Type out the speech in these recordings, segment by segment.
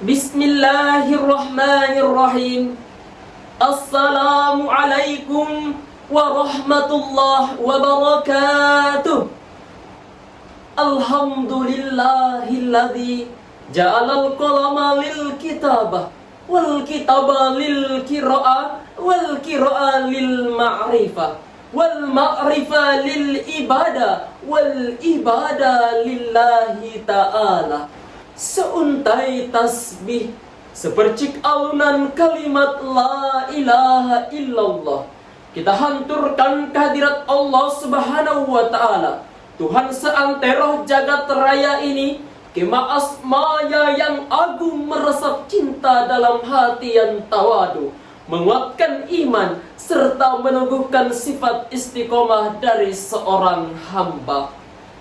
Bismillahirrahmanirrahim. Assalamualaikum warahmatullahi wabarakatuh. Alhamdulillahilladzi ja'alal qalama lil kitabah wal kitaba lil qira'ah wal qira'ah lil ma'rifah wal ma'rifah lil ibadah wal ibadah lillahi ta'ala. Seuntai tasbih, sepercik alunan kalimat la ilaha illallah, kita hanturkan kehadirat Allah subhanahu wa ta'ala, Tuhan seantero jagat raya ini, kema asmanya yang agung meresap cinta dalam hati yang tawadu, menguatkan iman serta meneguhkan sifat istiqomah dari seorang hamba.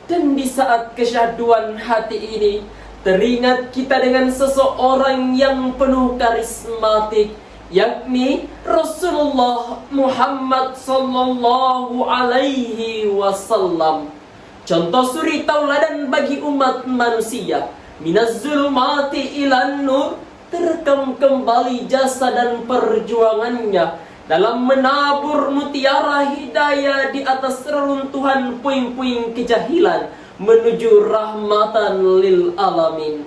Dan di saat kesyahduan hati ini, teringat kita dengan seseorang yang penuh karismatik, yakni Rasulullah Muhammad sallallahu alaihi wasallam. Contoh suri tauladan bagi umat manusia. Minaz zulumati ilan nur, terekam kembali jasa dan perjuangannya dalam menabur mutiara hidayah di atas reruntuhan puing-puing kejahilan menuju rahmatan lil alamin.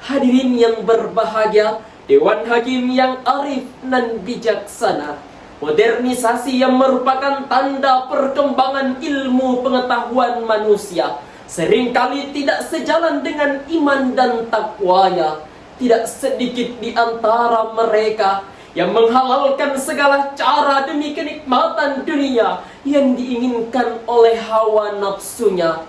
Hadirin yang berbahagia, Dewan Hakim yang arif dan bijaksana, modernisasi yang merupakan tanda perkembangan ilmu pengetahuan manusia seringkali tidak sejalan dengan iman dan takwanya. Tidak sedikit di antara mereka yang menghalalkan segala cara demi kenikmatan dunia yang diinginkan oleh hawa nafsunya,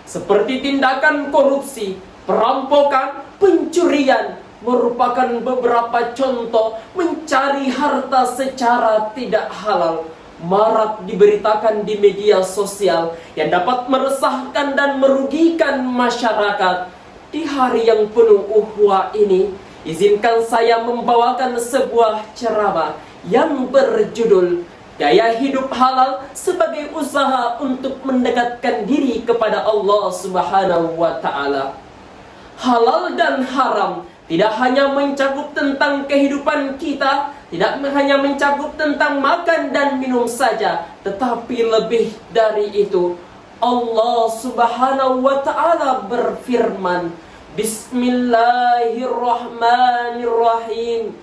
seperti tindakan korupsi, perampokan, pencurian, merupakan beberapa contoh mencari harta secara tidak halal. Marak diberitakan di media sosial yang dapat meresahkan dan merugikan masyarakat. Di hari yang penuh ukhuwah ini, izinkan saya membawakan sebuah ceramah yang berjudul Gaya Hidup Halal sebagai usaha untuk mendekatkan diri kepada Allah Subhanahu wa ta'ala. Halal dan haram tidak hanya mencakup tentang kehidupan kita, tidak hanya mencakup tentang makan dan minum saja, tetapi lebih dari itu. Allah Subhanahu wa ta'ala berfirman, Bismillahirrahmanirrahim.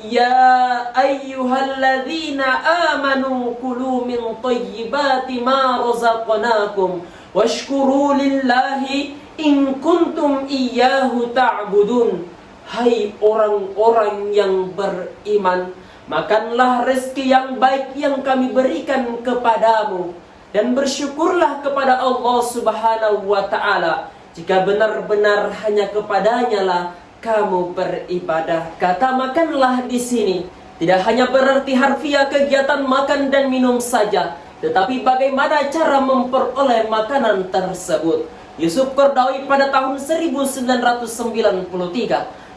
Ya ayyuhalladzina amanu kulu min thayyibati ma razaqnakum washkuru lillahi in kuntum iyyahu ta'budun. Hai orang-orang yang beriman, makanlah rezeki yang baik yang kami berikan kepadamu, dan bersyukurlah kepada Allah Subhanahu wa ta'ala jika benar-benar hanya kepadanya lah kamu beribadah. Kata makanlah di sini tidak hanya berarti harfiah kegiatan makan dan minum saja, tetapi bagaimana cara memperoleh makanan tersebut. Yusuf Qaradawi pada tahun 1993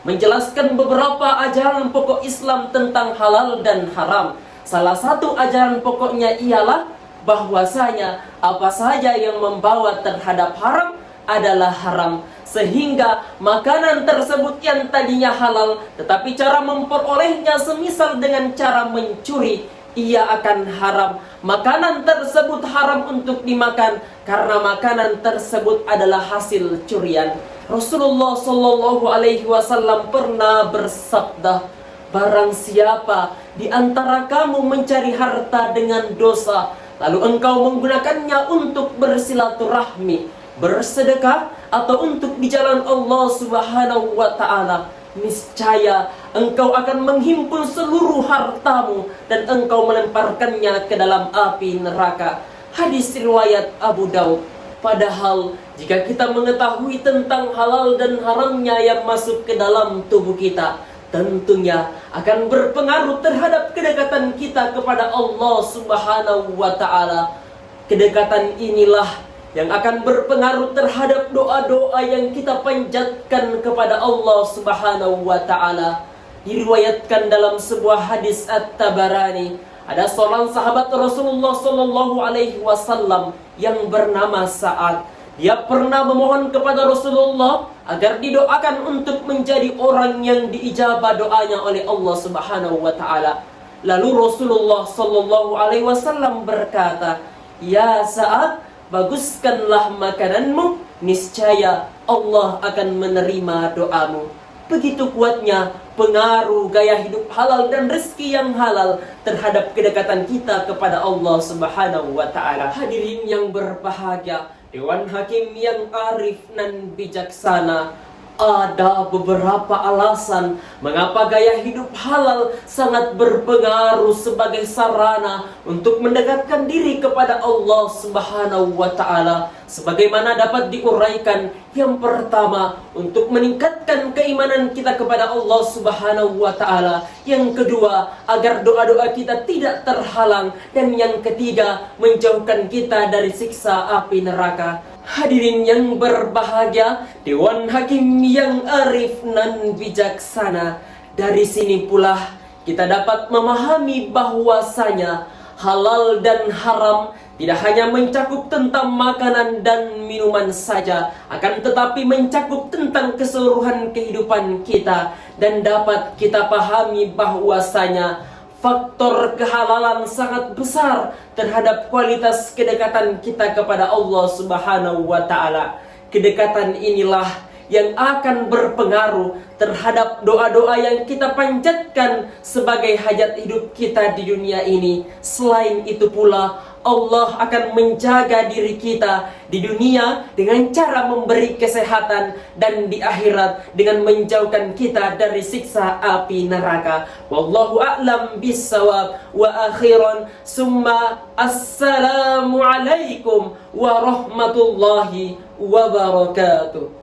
menjelaskan beberapa ajaran pokok Islam tentang halal dan haram. Salah satu ajaran pokoknya ialah bahwasanya apa saja yang membawa terhadap haram adalah haram, sehingga makanan tersebut yang tadinya halal tetapi cara memperolehnya semisal dengan cara mencuri, ia akan haram. Makanan tersebut haram untuk dimakan karena makanan tersebut adalah hasil curian. Rasulullah Shallallahu Alaihi Wasallam pernah bersabda, barang siapa di antara kamu mencari harta dengan dosa, lalu engkau menggunakannya untuk bersilaturahmi, bersedekah, atau untuk di jalan Allah Subhanahu wa ta'ala, niscaya engkau akan menghimpun seluruh hartamu dan engkau melemparkannya ke dalam api neraka. Hadis riwayat Abu Daud. Padahal jika kita mengetahui tentang halal dan haramnya yang masuk ke dalam tubuh kita, tentunya akan berpengaruh terhadap kedekatan kita kepada Allah Subhanahu wa ta'ala. Kedekatan inilah yang akan berpengaruh terhadap doa-doa yang kita panjatkan kepada Allah Subhanahu wa ta'ala. Diriwayatkan dalam sebuah hadis At-Tabarani, ada seorang sahabat Rasulullah Sallallahu Alaihi Wasallam yang bernama Sa'ad. Dia pernah memohon kepada Rasulullah agar didoakan untuk menjadi orang yang diijabah doanya oleh Allah Subhanahu wa taala. Lalu Rasulullah sallallahu alaihi wasallam berkata, "Ya Sa'ad, baguskanlah makananmu, niscaya Allah akan menerima doamu." Begitu kuatnya pengaruh gaya hidup halal dan rezeki yang halal terhadap kedekatan kita kepada Allah Subhanahu wa taala. Hadirin yang berbahagia, Dewan Hakim yang arif dan bijaksana, ada beberapa alasan mengapa gaya hidup halal sangat berpengaruh sebagai sarana untuk mendekatkan diri kepada Allah Subhanahu wa taala. Sebagaimana dapat diuraikan, yang pertama, untuk meningkatkan keimanan kita kepada Allah Subhanahu wa taala. Yang kedua, agar doa-doa kita tidak terhalang, dan yang ketiga, menjauhkan kita dari siksa api neraka. Hadirin yang berbahagia, Dewan Hakim yang arif dan bijaksana, dari sini pula kita dapat memahami bahwasanya halal dan haram tidak hanya mencakup tentang makanan dan minuman saja, akan tetapi mencakup tentang keseluruhan kehidupan kita. Dan dapat kita pahami bahwasanya faktor kehalalan sangat besar terhadap kualitas kedekatan kita kepada Allah Subhanahu wa taala. Kedekatan inilah yang akan berpengaruh terhadap doa-doa yang kita panjatkan sebagai hajat hidup kita di dunia ini. Selain itu pula, Allah akan menjaga diri kita di dunia dengan cara memberi kesehatan, dan di akhirat dengan menjauhkan kita dari siksa api neraka. Wallahu a'lam bissawab. Wa akhiran summa assalamu alaikum warahmatullahi wabarakatuh.